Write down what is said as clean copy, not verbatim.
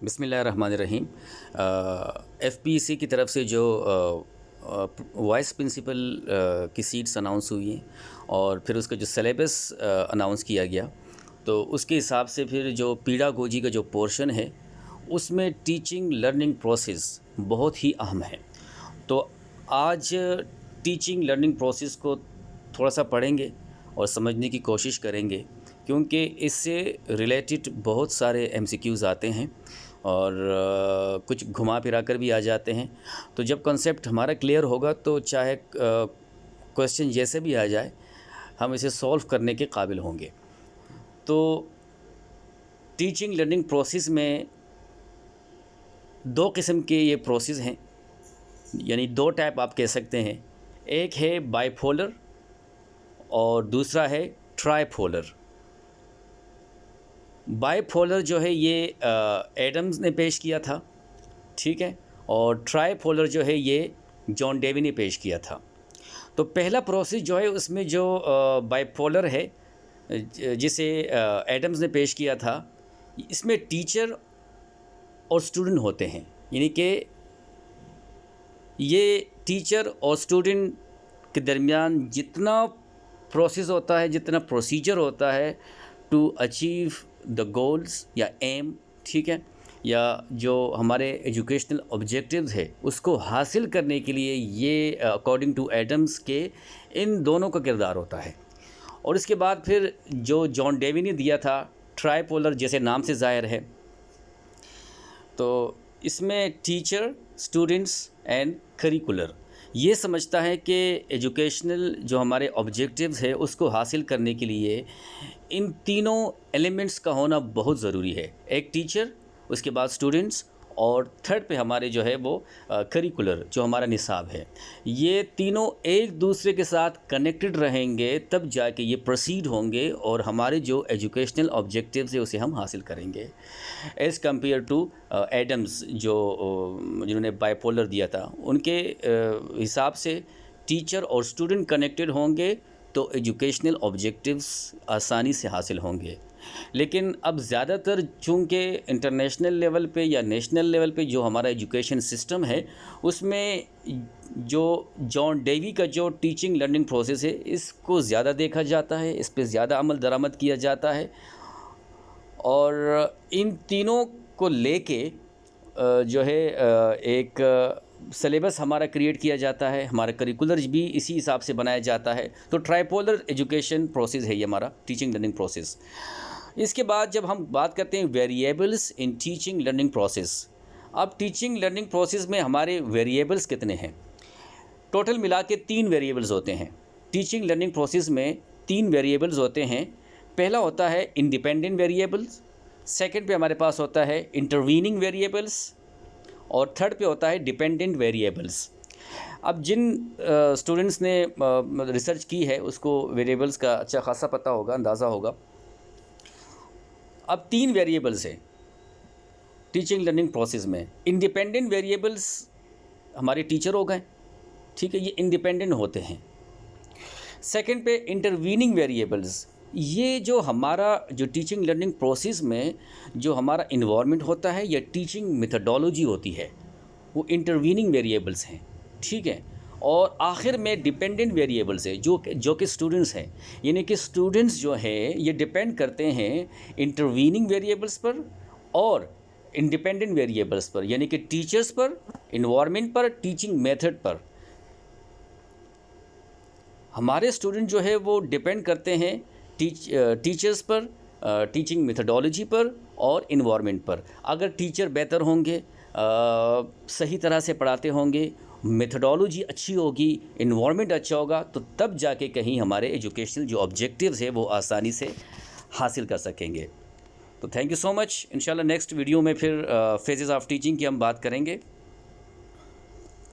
بسم اللہ الرحمن الرحیم۔ ایف پی سی کی طرف سے جو وائس پرنسپل کی سیٹس اناؤنس ہوئی ہیں اور پھر اس کا جو سلیبس اناؤنس کیا گیا، تو اس کے حساب سے پھر جو پیڈاگوجی کا جو پورشن ہے اس میں ٹیچنگ لرننگ پروسیس بہت ہی اہم ہے۔ تو آج ٹیچنگ لرننگ پروسیس کو تھوڑا سا پڑھیں گے اور سمجھنے کی کوشش کریں گے، کیونکہ اس سے ریلیٹڈ بہت سارے ایم سی کیوز آتے ہیں اور کچھ گھما پھرا کر بھی آ جاتے ہیں۔ تو جب کنسیپٹ ہمارا کلیئر ہوگا تو چاہے کویسچن جیسے بھی آ جائے ہم اسے سولو کرنے کے قابل ہوں گے۔ تو ٹیچنگ لرننگ پروسیس میں دو قسم کے یہ پروسیس ہیں، یعنی دو ٹائپ آپ کہہ سکتے ہیں۔ ایک ہے بائی پولر اور دوسرا ہے ٹرائی پولر۔ بائی پولر جو ہے یہ ایڈمز نے پیش کیا تھا، ٹھیک ہے، اور ٹرائی پولر جو ہے یہ جان ڈیوی نے پیش کیا تھا۔ تو پہلا پروسیس جو ہے اس میں جو بائی پولر ہے جسے ایڈمز نے پیش کیا تھا، اس میں ٹیچر اور اسٹوڈنٹ ہوتے ہیں، یعنی کہ یہ ٹیچر اور اسٹوڈنٹ کے درمیان جتنا پروسیس ہوتا ہے، جتنا پروسیجر ہوتا ہے ٹو اچیو دا گولز یا ایم، ٹھیک ہے، یا جو ہمارے ایجوکیشنل آبجیکٹیوز ہے اس کو حاصل کرنے کے لیے یہ اکارڈنگ ٹو ایڈمز کے ان دونوں کا کردار ہوتا ہے۔ اور اس کے بعد پھر جو جان ڈیوی نے دیا تھا ٹرائی پولر، جیسے نام سے ظاہر ہے، تو اس میں ٹیچر، اسٹوڈنٹس اینڈ کریکولر یہ سمجھتا ہے کہ ایجوکیشنل جو ہمارے آبجیکٹیوز ہے اس کو حاصل کرنے کے لیے ان تینوں ایلیمنٹس کا ہونا بہت ضروری ہے۔ ایک ٹیچر، اس کے بعد اسٹوڈنٹس، اور تھرڈ پہ ہمارے جو ہے وہ کریکولر جو ہمارا نصاب ہے۔ یہ تینوں ایک دوسرے کے ساتھ کنیکٹڈ رہیں گے تب جا کے یہ پروسیڈ ہوں گے اور ہمارے جو ایجوکیشنل آبجیکٹیوز ہے اسے ہم حاصل کریں گے، ایز کمپیئر ٹو ایڈمز جنہوں نے بائی پولر دیا تھا۔ ان کے حساب سے ٹیچر اور اسٹوڈنٹ کنیکٹڈ ہوں گے تو ایجوکیشنل آبجیکٹیوز آسانی سے حاصل ہوں گے۔ لیکن اب زیادہ تر چونکہ انٹرنیشنل لیول پہ یا نیشنل لیول پہ جو ہمارا ایجوکیشن سسٹم ہے اس میں جو جان ڈیوی کا جو ٹیچنگ لرننگ پروسیس ہے اس کو زیادہ دیکھا جاتا ہے، اس پہ زیادہ عمل درآمد کیا جاتا ہے، اور ان تینوں کو لے کے جو ہے ایک سلیبس ہمارا کریٹ کیا جاتا ہے، ہمارا کریکولر بھی اسی حساب سے بنایا جاتا ہے۔ تو ٹرائی پولر ایجوکیشن پروسیس ہے یہ ہمارا ٹیچنگ لرننگ پروسیس۔ اس کے بعد جب ہم بات کرتے ہیں variables in teaching learning process, اب ٹیچنگ لرننگ پروسیس میں ہمارے ویریبلس کتنے ہیں؟ ٹوٹل ملا کے 3 ویریبلز ہوتے ہیں۔ ٹیچنگ لرننگ پروسیس میں 3 ویریبلز ہوتے ہیں۔ پہلا ہوتا ہے انڈیپینڈنٹ ویریبلز، سیکنڈ پہ ہمارے پاس ہوتا ہے انٹرویننگ ویریبلس، اور تھرڈ پہ ہوتا ہے ڈیپینڈنٹ ویریبلس۔ اب جن اسٹوڈنٹس نے ریسرچ کی ہے اس کو ویریبلس کا اچھا خاصا پتہ ہوگا، اندازہ ہوگا۔ اب 3 ویریبلس ہیں ٹیچنگ لرننگ پروسیس میں۔ انڈیپینڈنٹ ویریبلس ہمارے ٹیچر ہو گئے، ٹھیک ہے، یہ انڈیپینڈنٹ ہوتے ہیں۔ سیکنڈ پہ انٹرویننگ ویریبلس، یہ جو ہمارا جو ٹیچنگ لرننگ پروسیس میں جو ہمارا انوائرمنٹ ہوتا ہے یا ٹیچنگ میتھڈالوجی ہوتی ہے وہ انٹرویننگ ویریبلس ہیں، ٹھیک ہے۔ اور آخر میں ڈیپینڈنٹ ویریبلس ہے جو کہ اسٹوڈنٹس ہیں، یعنی کہ اسٹوڈنٹس جو ہیں یہ ڈیپینڈ کرتے ہیں انٹرویننگ ویریبلس پر اور انڈیپینڈنٹ ویریبلس پر، یعنی کہ ٹیچرس پر، انوائرمنٹ پر، ٹیچنگ میتھڈ پر۔ ہمارے اسٹوڈنٹ جو ہے وہ ڈیپینڈ کرتے ہیں ٹیچرس پر، ٹیچنگ میتھڈالوجی پر اور انوائرمنٹ پر۔ اگر ٹیچر بہتر ہوں گے، صحیح طرح سے پڑھاتے ہوں گے، میتھڈالوجی اچھی ہوگی، انوائرمنٹ اچھا ہوگا، تو تب جا کے کہیں ہمارے ایجوکیشنل جو آبجیکٹیوز ہیں وہ آسانی سے حاصل کر سکیں گے۔ تو تھینک یو سو مچ۔ انشاءاللہ نیکسٹ ویڈیو میں پھر فیزز آف ٹیچنگ کی ہم بات کریں گے۔